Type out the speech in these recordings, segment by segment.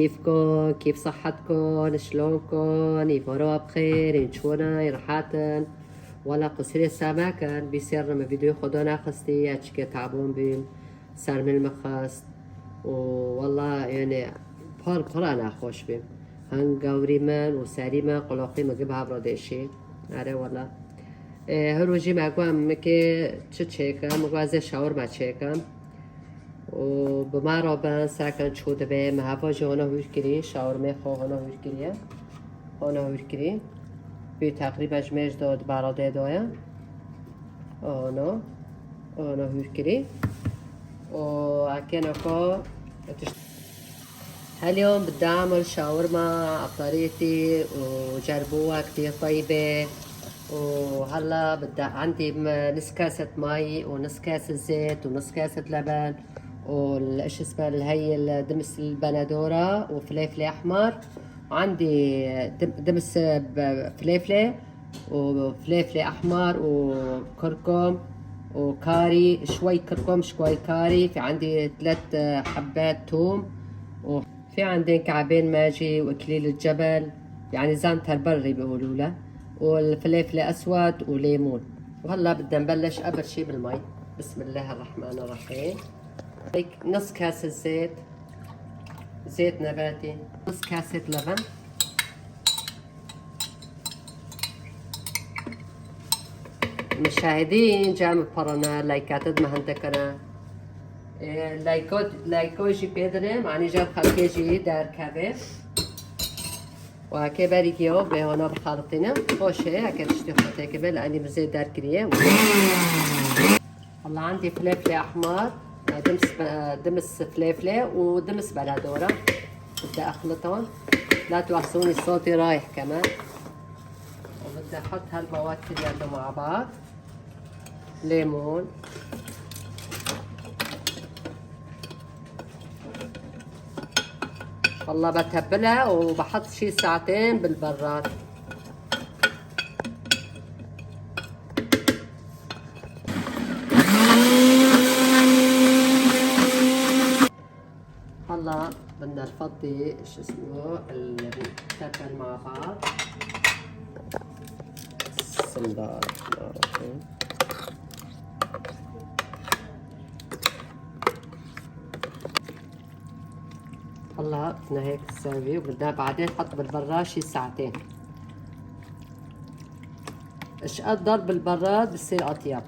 كيفكن؟ كيف صحتكن؟ شلونكن؟ يفروا بخير؟ انشونا يرحاتن ولا قصري ساماكن بيصير لما فيديو خدونا خستي اتشكي تعبون بيم سر من المخست والله يعني بار انا خوش بيم هن قوري من وساري من قلوقي مقبها برادشي اره والله هروجي مقوام مكي تشيكم مقوازي شاور ما تشيكم و بمارا بان ساكن شود به مهواجی هنو هوشگیری شاورمه خو هنو هوشگیریه هنو هوشگیری بی تقریبا جمعش داد براده دایا هنو هوشگیری و اكن اكو اليوم بدي اعمل شاورما على طريقتي وجربوها كتير طيبة وهلا بدي عندي نص كاسة مي ونص كاسة زيت ونص كاسة لبن والايش اسمه هي دمس البندورة وفليفلة احمر وعندي دمس فليفلة وفليفلة احمر وكركم وكاري شوي كركم شوي كاري في عندي 3 حبات توم وفي عندي كعبين ماجي واكليل الجبل يعني زانتر بري بيقولوا له والفلفل اسود وليمون وهلا بدنا نبلش اول شي بالمي بسم الله الرحمن الرحيم هيك نص كاسة زيت نباتي نص كاسة لبن مشاهدين جام برانا لايكات ما هندكنا لايكوجي بيدرم يعني جاب خلقيجي دار كابي وهكي باريكيو بهونا بخالطينا خوشي هكي تشتي خوتي كبل لاني مزيد دار كريه والله عندي فلفلة احمر دمس فلفلة ودمس بلادورة بدي اخلطهم لا توحسوني صوتي رايح كمان وبدي احط هالمواد كلياتهم مع بعض ليمون والله بتبلها وبحط شي ساعتين بالبراد هلا بدنا نفضي شو اسمه التبل مع بعض بسم الله الرحمن الرحيم هلا بدنا هيك نسوي وبدنا بعدين نحط بالبراد شي ساعتين ايش قد ضل بالبراد بصير اطيب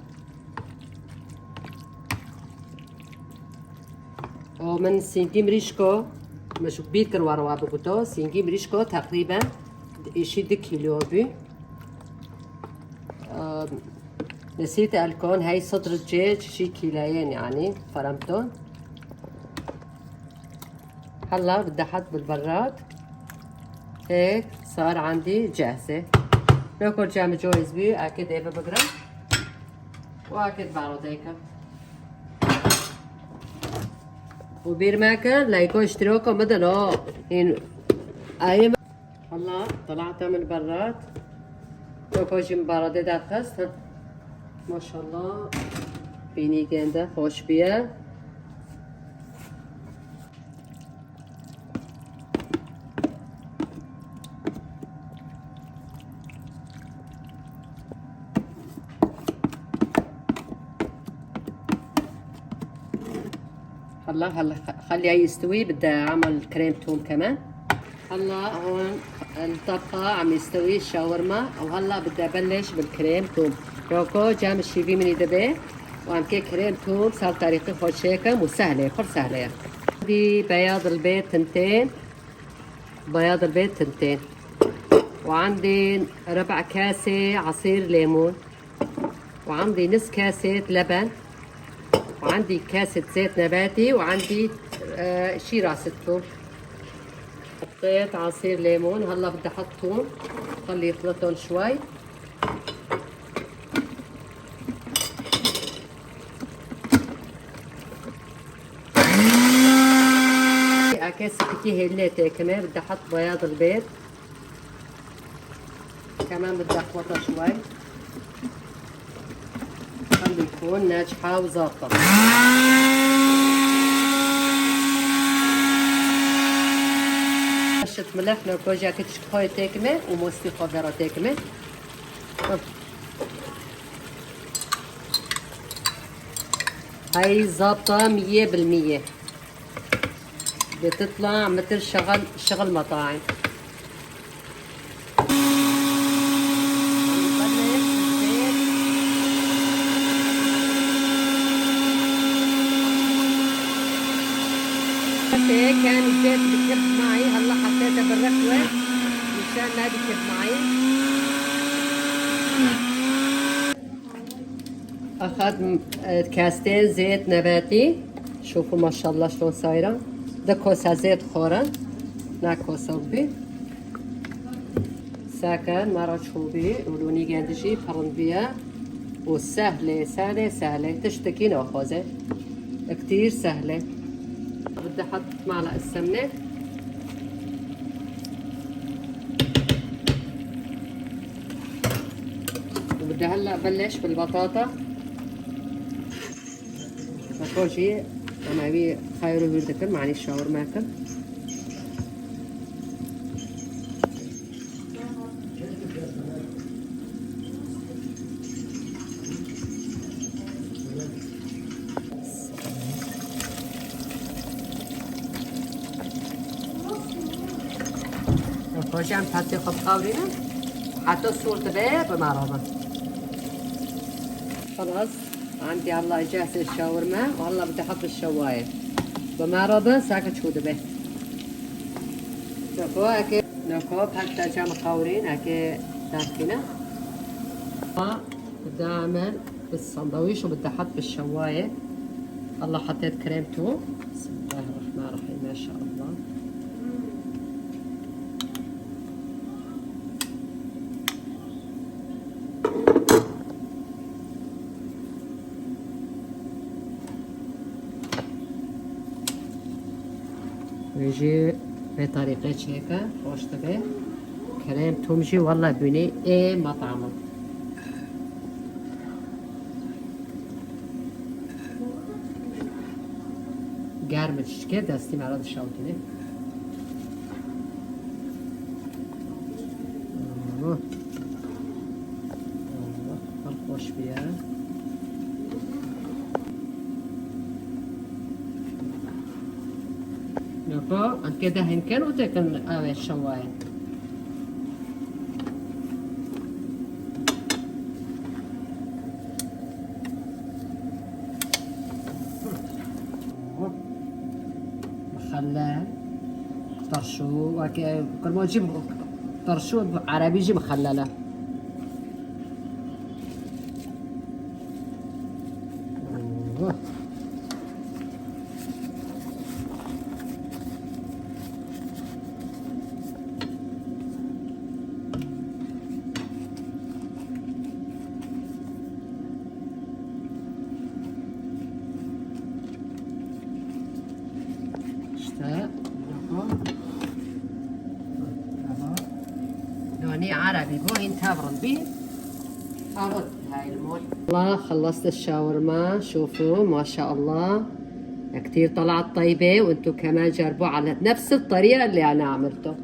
ومن سنجيم ريشكو مش بيتر وروا بقطو سنجيم ريشكو تقريبا شي 2 كيلو بي نسيت الكون هاي صدر الدجاج شي كيلوين يعني فرمتهم هلا بدي احط بالبراد هيك صار عندي جاهزة ناكل جام جويز بي اكيد ايه بقرا واكيد بعرض هيك وبير ماكن لايكو اشتراكه مدنو هين اي هلا طلعتها من البراد ناكل جيم برادة داخست ما شاء الله بيني جنده خوش بيه هلا خليه يستوي بدي اعمل كريم توم كمان هلا هون الطبخة عم يستوي الشاورما وهلا بدي ابلش بالكريم توم روكو جام الشيفي من دبي وعم كي كريم توم صار طريقة خوش شيكم وسهلة كل سهلة عندي بياض البيض تنتين وعندي ربع كاسة عصير ليمون وعندي نص كاسة لبن وعندي كاسة زيت نباتي وعندي شي راس الثوم حطيت عصير ليمون هلا بدي احط ثوم خلي يخلطهم شوي كاسة كتير هليتة كمان بدي احط بياض البيض كمان بدي اخلطها شوي خلي يكون ناجحة وظابطة ملح نوكو جاكت شكوي تكمة وموستي خضرة تكمة. هاي ظابطة 100%، بتطلع مثل شغل مطاعم. كان الزيت بكب معي، هلا حطيته بالركوة مشان ما بكب معي. اخذ كاستين زيت نباتي، شوفوا ما شاء الله شلون صايره. ده كوسه زيت خورن، نا كوسه بي ساكن مرة شوبي ولوني قندشي فرن بيها، وسهلة سهلة تشتكي ناخذه كتير سهلة. بدي احط معلقة السمنة، وبدي هلا بلش بالبطاطا. فكوشي انا ابي خيرو بيردكن معني الشاور ماكل. فكوشي عم تحطي خب قاورينا حتى الصورة تبع بمعرضة. خلاص عندي هلا جاهزة الشاورما، وهلا بدي احط الشواية بمعرضة ساكت شو دبه. شوفوا هكي نوكوب حتى جا مقاورين هكي داخلنا. بدي اعمل بالسندويش وبدي احط بالشواية. هلا حطيت كريمته، بسم الله الرحمن الرحيم ما شاء الله. ويجي بطريقة هيك خوش تبه كريم تومجي والله بني ايه مطعمه. قارمش كده دستي معرض الشاوتني. والله خوش بيها. نوكو أنت كده هنكن وتكن آوي الشواية. مخلل طرشو وكي كل ما نجيب طرشو عربي يجي مخللة. لوني عربي بو ينتابرن بيه. أرد هاي المول. والله خلصت الشاورما، شوفوا ما شاء الله كتير طلعت طيبة، وانتو كمان جربوا على نفس الطريقة اللي أنا عملته.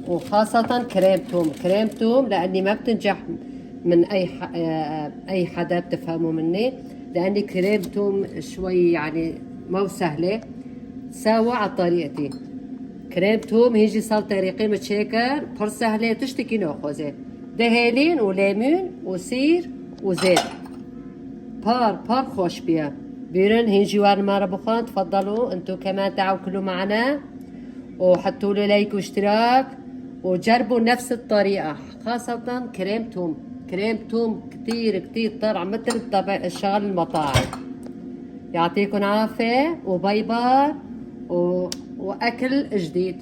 وخاصة كريم توم لأني ما بتنجح من أي حدا بتفهموا مني، لأني كريم توم شوي يعني مو سهلة. سوا على طريقتي كريم توم هيجي صار طريقي متشيكر بر سهلة تشتكي ناخذه دهيلين وليمون وسير وزيت بار خوش بيها بيرن هيجي وان مرة بخان. تفضلوا انتو كمان تعالوا كلوا معنا وحطوا لي لايك واشتراك وجربوا نفس الطريقة. خاصة كريم توم كتير طالع مثل طبع الشغل المطاعم. يعطيكم عافية وباي باي وأكل جديد.